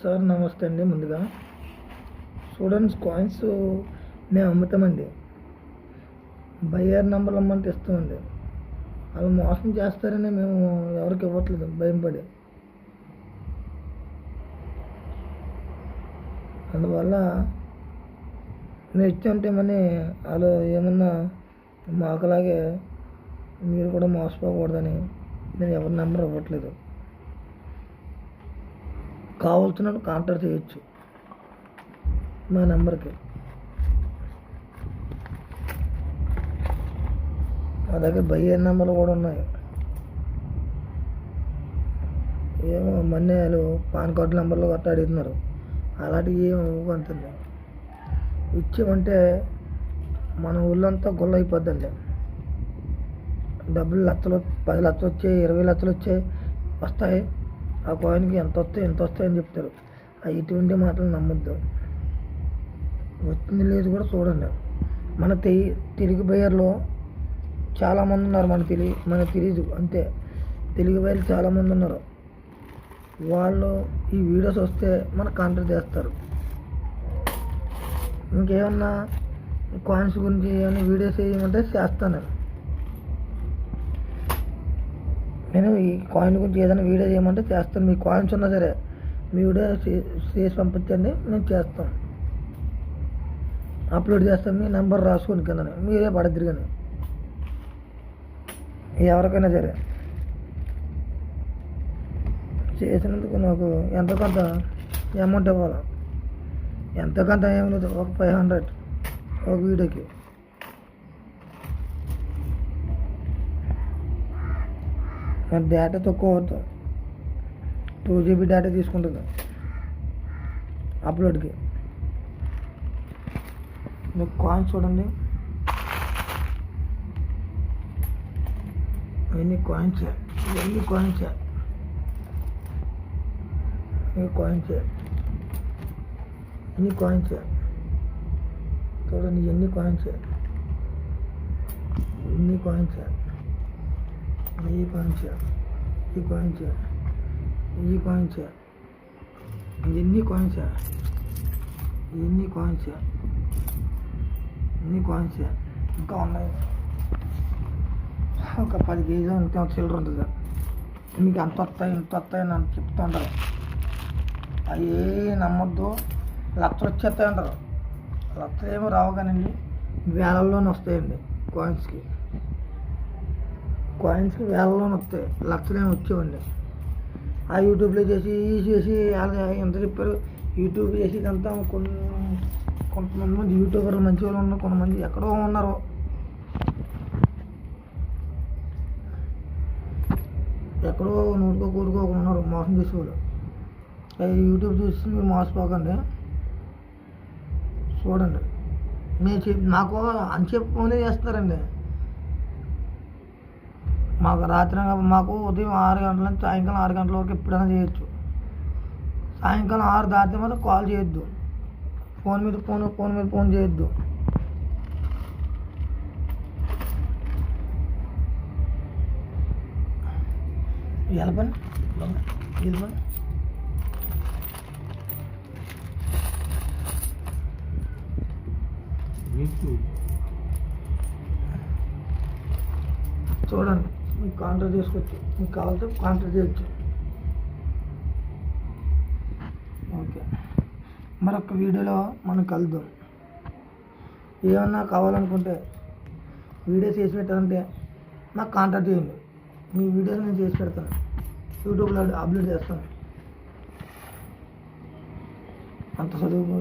Sir నమస్తే అండి. ముందుగా స్టూడెంట్స్ కాయిన్స్ మేము అమ్ముతామండి. బయ్యర్ నెంబర్లు అమ్మంటే ఇస్తామండి. వాళ్ళు మోసం చేస్తారని మేము ఎవరికి ఇవ్వట్లేదు, భయంపడి. అందువల్ల మేము ఇచ్చామంటే మనీ వాళ్ళు ఏమన్నా మాకులాగే మీరు కూడా మోసపోకూడదని నేను ఎవరి నెంబర్ ఇవ్వట్లేదు. కావాల్సిన కాంటాక్ట్ చేయొచ్చు మా నెంబర్కి. మా దగ్గర బయ్యర్ నెంబర్లు కూడా ఉన్నాయి. ఏమో మొన్నే వాళ్ళు పాన్ కార్డు నెంబర్లు గట్టా అడుగుతున్నారు. అలాంటివి ఏమి ఇవ్వకంతండి. ఇచ్చామంటే మన ఊళ్ళంతా గుల్ల అయిపోద్దండి. డబ్బులు లక్షలు, 10 లక్షలు వచ్చాయి, 20 లక్షలు వస్తాయి. ఆ కాయిన్కి ఎంత వస్తాయి అని చెప్తారు. ఇటువంటి మాటలు నమ్మొద్దు. వచ్చింది లేదు కూడా చూడండి. మన తెలుగు బయ్యర్లో చాలామంది ఉన్నారు. మనకు తెలియదు అంతే. తెలుగు బయ్యర్లు చాలామంది ఉన్నారు. వాళ్ళు ఈ వీడియోస్ వస్తే మనకు కాంటాక్ట్ చేస్తారు. ఇంకేమన్నా కాయిన్స్ గురించి ఏమైనా వీడియోస్ వేయమంటే చేస్తాను. నేను ఈ కాయిన్ గురించి ఏదైనా వీడియో చేయమంటే చేస్తాను. మీ కాయిన్స్ ఉన్నా సరే మీ వీడియో చేసి పంపించండి, నేను చేస్తాను. అప్లోడ్ చేస్తాను. మీ నెంబర్ రాసుకొని కింద మీరే పడద్దురు. కానీ ఎవరికైనా సరే చేసినందుకు నాకు ఎంత కొంత అమౌంట్ ఇవ్వాలి. ఎంత కొంత ఏం లేదు, ఒక 500 ఒక వీడియోకి. డేటా తక్కువ అవుతుంది. 2 GB డేటా తీసుకుంటుంది అప్లోడ్కి. మీకు కాయిన్స్ చూడండి, ఎన్ని కాయిన్స్ చూడండి. ఎన్ని కాయిన్స్ ఇంకా ఉన్నాయి. ఒక 10 కేజీలు ఇంకా చిల్లర ఉంటుంది. మీకు అంత వస్తాయి అని చెప్తూ ఉంటారు. అవి నమ్మొద్దు. లక్షలు వచ్చేస్తాయి అంటారు. లక్షలు ఏమో రావు కానండి, వేలల్లోనే వస్తాయండి. కాయిన్స్కి వేలల్లోనే వస్తాయి. లక్షలు ఏమి వచ్చేవండి. ఆ యూట్యూబ్లో చేసి ఎంత చెప్పారు. యూట్యూబ్ చేసి ఇదంతా కొంతమంది యూట్యూబర్లు మంచి వాళ్ళు ఉన్నారు, కొంతమంది ఎక్కడో ఉన్నారు. ఎక్కడో నూరుకో కూరుకో ఉన్నారు మోసం చేసేవాళ్ళు. యూట్యూబ్ చూసి మీరు మోసపోకండి. చూడండి, నాకు అని చెప్పుకునే చేస్తారండి. మాకు ఉదయం 6 గంటల నుంచి సాయంకాలం 6 గంటల వరకు ఎప్పుడైనా చేయొచ్చు. సాయంకాలం 6 దాటితే మాత్రం కాల్ చేయొద్దు. ఫోన్ మీద ఫోన్ చేయొద్దు. వెళ్ళపని చూడండి. మీకు కాంటాక్ట్ చేసుకోవచ్చు. మీకు కావాలంటే కాంటాక్ట్ చేయొచ్చు. ఓకే, మరొక వీడియోలో మనం కలుద్దాం. ఏమన్నా కావాలనుకుంటే వీడియోస్ చేసి పెట్టాలంటే నాకు కాంటాక్ట్ చేయండి. మీ వీడియోస్ నేను చేసి పెడతాను, యూట్యూబ్లో అప్లోడ్ చేస్తాను. అంత చదువు